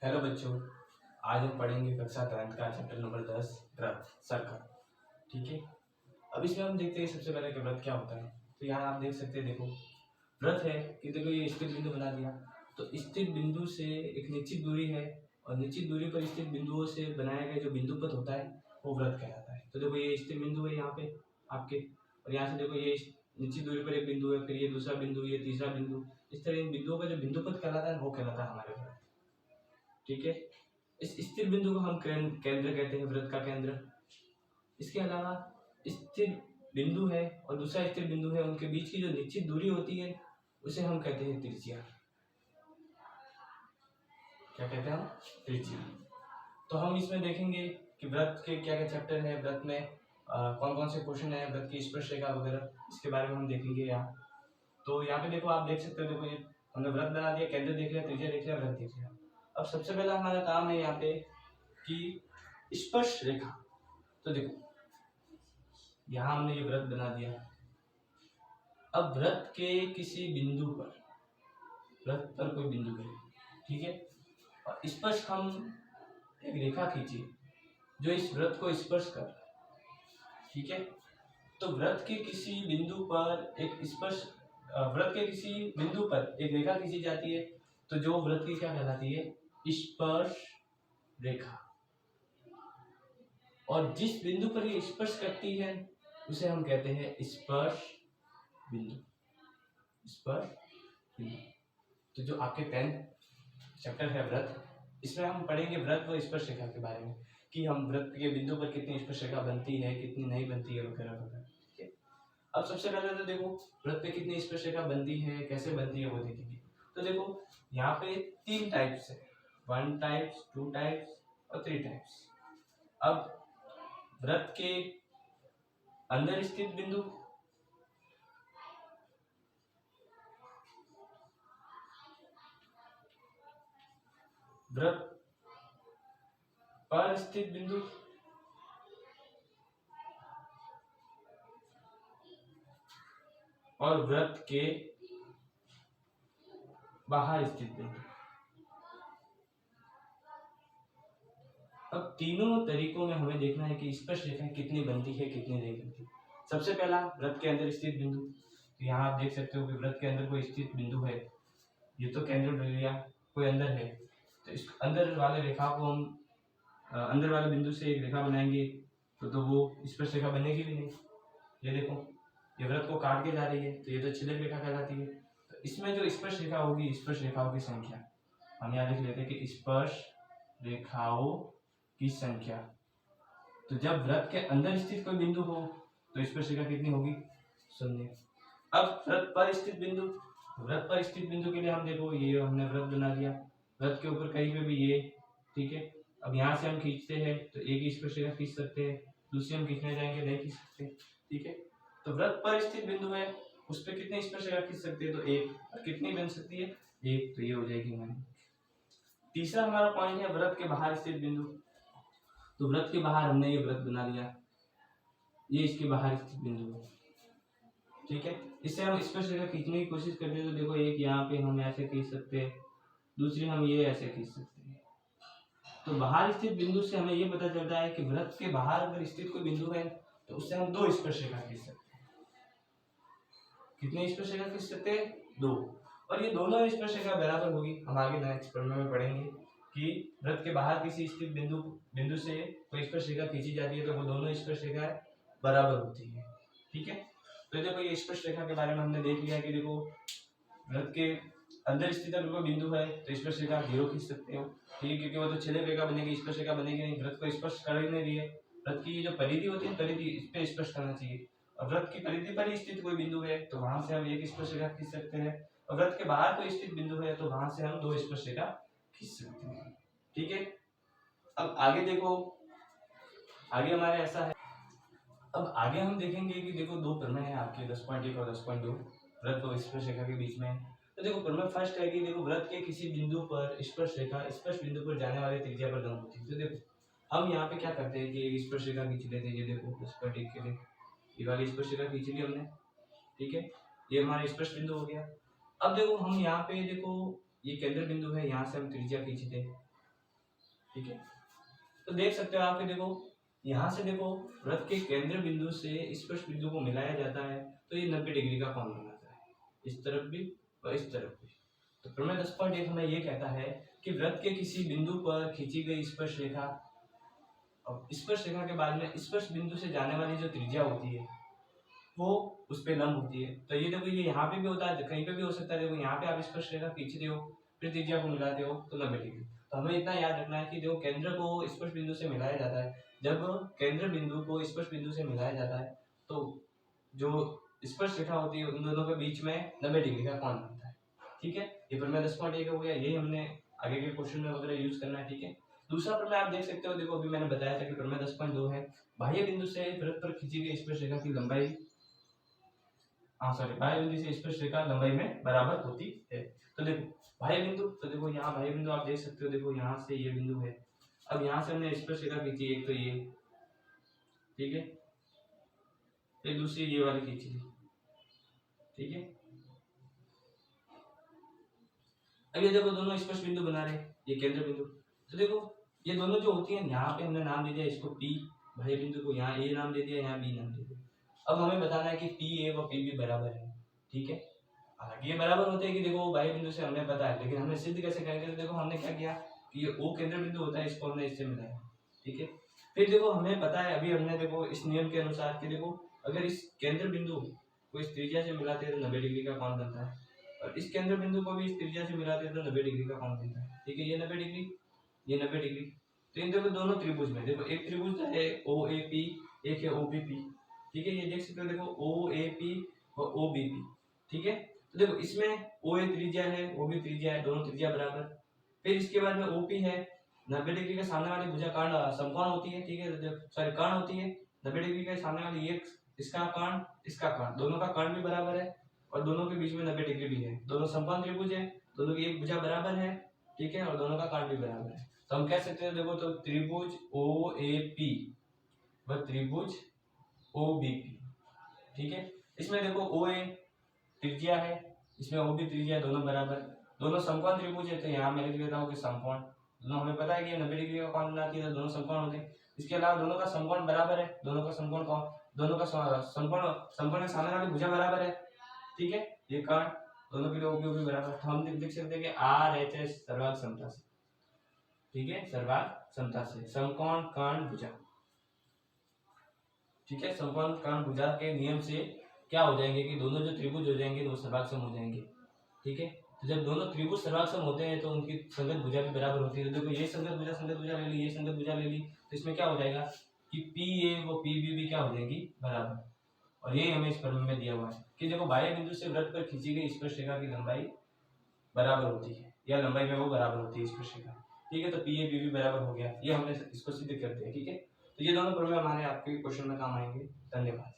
Hello बच्चों, आज हम पढ़ेंगे कक्षा 10 का चैप्टर नंबर 10 व्रत सर्कल। ठीक है। अब इसमें हम देखते हैं सबसे पहले कि व्रत क्या होता है। तो यहाँ आप देख सकते हैं, देखो व्रत है कि देखो ये स्थिर बिंदु बना दिया। तो स्थिर बिंदु से एक निश्चित दूरी है और निश्चित दूरी पर स्थित बिंदुओं से बनाया गया जो बिंदुपथ होता है वो व्रत कहलाता है। तो देखो ये स्थिर बिंदु है यहाँ पे आपके, और यहाँ से देखो ये निश्चित दूरी पर एक बिंदु है, फिर ये दूसरा बिंदु, ये तीसरा बिंदु। इस तरह इन बिंदुओं का जो बिंदुपथ कहलाता है वो कहलाता है हमारे व्रत। ठीक है। इस स्थिर बिंदु को हम केंद्र कहते हैं, व्रत का केंद्र। इसके अलावा स्थिर बिंदु है और दूसरा स्थिर बिंदु है, उनके बीच की जो निश्चित दूरी होती है उसे हम कहते हैं त्रिज्या। क्या कहते हैं हम? त्रिज्या। तो हम इसमें देखेंगे कि व्रत के क्या क्या चैप्टर है, व्रत में कौन कौन से क्वेश्चन है, व्रत की स्पर्श रेखा वगैरह, इसके बारे में हम देखेंगे यहाँ। तो यहाँ पे देखो, आप देख सकते हो, देखो ये हमने व्रत बना दिया, केंद्र देख लिया, त्रिज्या देख लिया, व्रत देख लिया। अब सबसे पहला हमारा काम है यहाँ पे कि स्पर्श रेखा। तो देखो यहाँ हमने ये व्रत बना दिया। अब व्रत के किसी बिंदु पर, व्रत पर कोई बिंदु है, ठीक है, और स्पर्श हम एक रेखा खींची जो इस व्रत को स्पर्श कर रहा है। ठीक है। तो व्रत के किसी बिंदु पर एक स्पर्श, व्रत के किसी बिंदु पर एक रेखा खींची जाती है, तो जो व्रत की क्या कहलाती है? स्पर्श रेखा। और जिस बिंदु पर ये स्पर्श करती है उसे हम कहते हैं स्पर्श बिंदु। स्पर्श बिंदु। तो जो आपके 10th चैप्टर है व्रत, इसमें हम पढ़ेंगे व्रत व स्पर्श रेखा के बारे में, कि हम व्रत के बिंदु पर कितनी स्पर्श रेखा बनती है, कितनी नहीं बनती है वगैरह वगैरह। ठीक है। अब सबसे पहले तो देखो व्रत पे कितनी स्पर्श रेखा बनती है, कैसे बनती है वो देखेंगे। तो देखो यहाँ पे 3 टाइप्स है, 1 टाइप्स, 2 टाइप्स और 3 टाइप्स। अब व्रत के अंदर स्थित बिंदु, व्रत पर स्थित बिंदु और व्रत के बाहर स्थित बिंदु। अब तीनों तरीकों में हमें देखना है कि स्पर्श रेखाएं कितनी बनती है, कितनी नहीं बनती। सबसे पहला व्रत के अंदर स्थित बिंदु। तो यहाँ आप देख सकते हो कि व्रत के अंदर कोई स्थित बिंदु है, ये तो केंद्र ले लिया, कोई अंदर है, तो इस अंदर वाले रेखा को हम अंदर वाले बिंदु से एक रेखा बनाएंगे तो वो स्पर्श रेखा बनेगी भी नहीं। ये देखो ये व्रत को काट के जा रही है, तो ये तो छिद्र रेखा कहलाती है। तो इसमें जो स्पर्श रेखा होगी, स्पर्श रेखाओं की संख्या हम यहाँ लिख लेते हैं कि स्पर्श रेखाओं की संख्या। तो जब व्रत के अंदर स्थित कोई बिंदु हो तो स्पर्श रेखा कितनी होगी? 0। अब व्रत पर स्थित बिंदु, व्रत पर स्थित बिंदु के लिए हम देखो ये हमने व्रत बना दिया, व्रत के ऊपर कहीं पे भी ये, ठीक है। अब यहाँ से हम खींचते हैं तो एक ही स्पर्श रेखा खींच सकते हैं, दूसरी हम खींचने जाएंगे नहीं खींच सकते। ठीक है। तो व्रत पर स्थित बिंदु है, उस पर कितने स्पर्श रेखा खींच सकते हैं? तो एक। और कितनी बन सकती है? एक। तो ये हो जाएगी हमारी। तीसरा हमारा पॉइंट है व्रत के बाहर स्थित बिंदु। तो व्रत के बाहर हमने ये व्रत बना लिया, ये इसके बाहर स्थित बिंदु है। ठीक है। इससे हम स्पर्श रेखा खींचने की कोशिश करते हैं, तो देखो एक यहाँ पे हम ऐसे खींच सकते हैं, दूसरी हम ये ऐसे खींच सकते हैं। तो बाहर स्थित बिंदु से हमें ये पता चलता है कि व्रत के बाहर अगर स्थित कोई बिंदु है तो उससे हम 2 स्पर्श रेखा खींच सकते हैं। कितने स्पर्श रेखा खींच सकते हैं? 2। और ये दोनों स्पर्श रेखा बराबर होगी। हम आगे नेक्स्ट प्रमेय में पढ़ेंगे कि व्रत के बाहर किसी स्थित बिंदु से कोई स्पर्श रेखा खींची जाती है तो वो दोनों स्पर्श रेखाएं बराबर होती है। ठीक है। तो देखो ये स्पर्श रेखा के बारे में हमने देख लिया कि देखो व्रत के अंदर स्थित अगर कोई बिंदु है तो स्पर्श रेखा 0 खींच सकते हो, ठीक है, क्योंकि वो तो छिद्र रेखा बनेगी, स्पर्श रेखा बनेगी नहीं, व्रत को स्पर्श कर ही नहीं रही है। व्रत की जो परिधि होती है, परिधि इस पे स्पर्श करना चाहिए। और व्रत की परिधि पर ही स्थित कोई बिंदु है तो वहां से हम एक स्पर्श रेखा खींच सकते हैं, और व्रत के बाहर कोई स्थित बिंदु है तो वहां से हम 2 स्पर्श रेखा खींच सकते हैं। ठीक है। अब आगे देखो, आगे हमारे ऐसा है, अब आगे हम देखेंगे कि देखो 2 प्रमेय है आपके 10.1 और 10.2 व्रत और स्पर्श रेखा के बीच में। तो देखो प्रमेय फर्स्ट है कि देखो व्रत के किसी बिंदु पर स्पर्श रेखा स्पर्श बिंदु पर जाने वाले त्रिज्या पर लंब होती है। तो देखो हम यहाँ पे क्या करते हैं कि एक स्पर्श रेखा खींच लेते हैं, ये देखो 10.1 के लिए ये वाली स्पर्श रेखा खींच ली हमने। ठीक है। ये हमारा स्पर्श बिंदु हो गया। अब देखो हम यहाँ पे देखो ये केंद्र बिंदु है, यहाँ से हम त्रिज्या खींचते हैं, ठीक है, तो देख सकते हो आप कि देखो यहाँ से देखो वृत्त के केंद्र बिंदु से स्पर्श बिंदु को मिलाया जाता है तो ये 90 डिग्री का कोण बनाता है, इस तरफ भी और इस तरफ भी। तो प्रमेय 10.1 हमें ये कहता है कि वृत्त के किसी बिंदु पर खींची गई स्पर्श रेखा, और स्पर्श रेखा के बाद में स्पर्श बिंदु से जाने वाली जो त्रिज्या होती है वो उस पे लंब होती है। तो ये देखो ये यहाँ पे भी होता है, कहीं पे भी हो सकता है। देखो यहाँ पे आप स्पर्श रेखा खींचते हो फिर त्रिज्या को मिलाते हो तो 90 डिग्री। तो हमें इतना याद रखना है कि देखो केंद्र को स्पर्श बिंदु से मिलाया जाता है, जब केंद्र बिंदु को स्पर्श बिंदु से मिलाया जाता है तो जो स्पर्श रेखा होती है उन दोनों के बीच में 90 डिग्री का कोण बनता है। ठीक है, ये प्रमेय 10.1 हो गया, यही हमने आगे के क्वेश्चन में वगैरह यूज करना है। ठीक है, दूसरा प्रमेय आप देख सकते हो, देखो अभी मैंने बताया था कि प्रमेय 10.2 है, बाह्य बिंदु से वृत्त पर खींची गई स्पर्श रेखा की लंबाई बाह्य बिंदु से स्पर्श रेखा लंबाई में बराबर होती है। तो देखो बाह्य बिंदु, तो देखो यहाँ बाह्य बिंदु आप देख सकते हो, देखो यहाँ से ये बिंदु है, अब यहाँ से हमने स्पर्श रेखा खींची एक तो ये, ठीक है, फिर दूसरी ये वाली खींची थी, ठीक है। अब ये देखो दोनों स्पर्श बिंदु बना रहे हैं, ये केंद्र बिंदु। तो देखो ये दोनों जो होती है यहाँ पे हमने नाम दे दिया इसको P, बाह्य बिंदु को यहाँ A नाम दे दिया, यहाँ B नाम दे दिया। अब हमें बताना है कि PA व PB बराबर है, ठीक है। हालांकि ये बराबर होते हैं कि देखो बाह्य बिंदु से हमने पता है, लेकिन हमने सिद्ध कैसे करेंगे। तो देखो हमने क्या किया कि ये O केंद्र बिंदु होता है, इसको हमने इससे मिलाया, ठीक है। फिर देखो हमें पता है, अभी हमने देखो इस नियम के अनुसार कि देखो अगर इस केंद्र बिंदु को इस त्रिज्या से मिलाते हैं तो 90 डिग्री का कोण बनता है, और इस केंद्र बिंदु को भी इस त्रिज्या से मिलाते हैं तो 90 डिग्री का कोण बनता है, ठीक है। ये 90 डिग्री, ये 90 डिग्री। तो इन देखो दोनों त्रिभुज में देखो एक त्रिभुज है OAP, एक है OBP, ठीक है। ये देख सकते हो देखो OAP और OBP, ठीक है। तो देखो इसमें OA त्रिज्या है, OB त्रिज्या है, दोनों त्रिज्या बराबर। फिर इसके बाद में OP है, 90 डिग्री के सामने वाली भुजा कर्ण समकोण होती है, ठीक है, सॉरी कर्ण होती है। 90 डिग्री के सामने वाली एक इसका कर्ण, इसका कर्ण, दोनों का कर्ण भी बराबर है और दोनों के बीच में 90 डिग्री भी है, दोनों समकोण त्रिभुज है, दोनों की एक भुजा बराबर है, ठीक है, और दोनों का कर्ण भी बराबर है। तो हम कह सकते हैं देखो तो त्रिभुज OAP व त्रिभुज OBP, ठीक है। इसमें देखो OA त्रिज्या है, इसमें OB त्रिज्या, दोनों बराबर, दोनों समकोण त्रिभुज है। तो यहाँ मैं लिख देता हूँ कि समकोण, दोनों हमें पता है कि 90 डिग्री का कोण बनाती है तो दोनों समकोण होते हैं। इसके अलावा दोनों का समकोण बराबर है, दोनों का समकोण समकोण के सामने वाली भुजा बराबर है, ठीक है। ये कर्ण दोनों के लिए OB बराबर, तो हम लिख सकते हैं कि RHS सर्वांग समता से, ठीक है, सर्वांग समता से समकोण कर्ण भुजा, ठीक है। समकोण कर्ण भुजा के नियम से क्या हो जाएंगे कि दोनों जो त्रिभुज हो जाएंगे वो सर्वांग हो जाएंगे, ठीक है। तो जब दोनों त्रिभुज सर्वांग होते हैं तो उनकी संगत भुजा भी बराबर होती है। तो देखो ये संगत भुजा ले ली, ये संगत भुजा ले ली, तो इसमें क्या हो जाएगा कि PA व PB भी क्या हो जाएगी बराबर। और ये हमें इस प्रमेय में दिया हुआ है कि देखो बाह्य बिंदु से वृत्त पर खींची गई स्पर्श रेखा की लंबाई बराबर होती है, या लंबाई में वो बराबर होती है स्पर्श रेखा, ठीक है। तो PA PB बराबर हो गया, ये हमने इसको सिद्ध कर दिया, ठीक है। तो ये दोनों प्रमेय हमारे आपके क्वेश्चन में काम आएंगे। धन्यवाद।